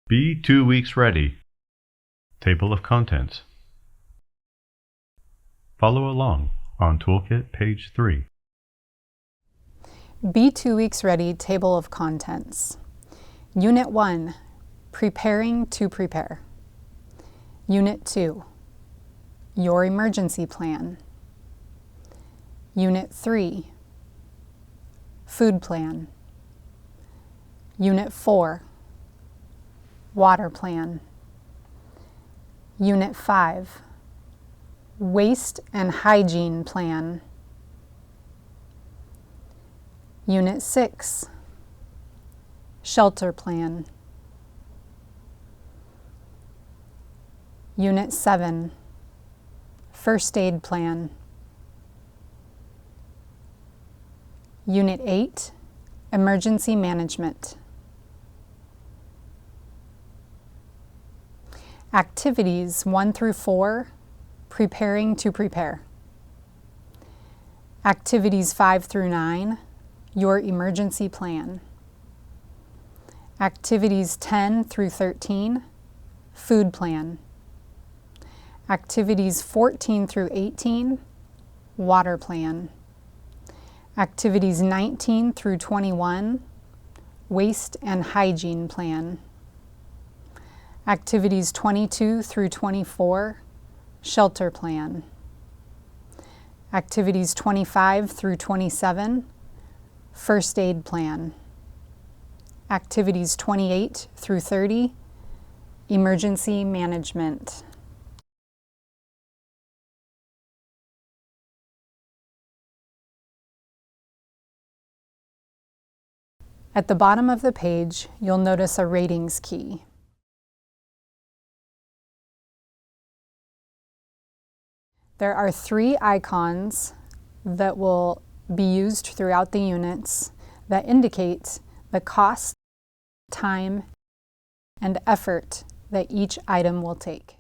Be 2 weeks ready. Table of contents. Follow along on Toolkit page 3. Be 2 weeks ready table of contents. Unit 1, preparing to prepare. Unit 2, your emergency plan. Unit 3, food plan. Unit 4, water plan. Unit 5, waste and hygiene plan. Unit 6, shelter plan. Unit 7, first aid plan. Unit 8, emergency management. Activities 1 through 4, preparing to prepare. Activities 5 through 9, your emergency plan. Activities 10 through 13, food plan. Activities 14 through 18, water plan. Activities 19 through 21, waste and hygiene plan. Activities 22 through 24, shelter plan. Activities 25 through 27, first aid plan. Activities 28 through 30, emergency management. At the bottom of the page, you'll notice a ratings key. There are 3 icons that will be used throughout the units that indicate the cost, time, and effort that each item will take.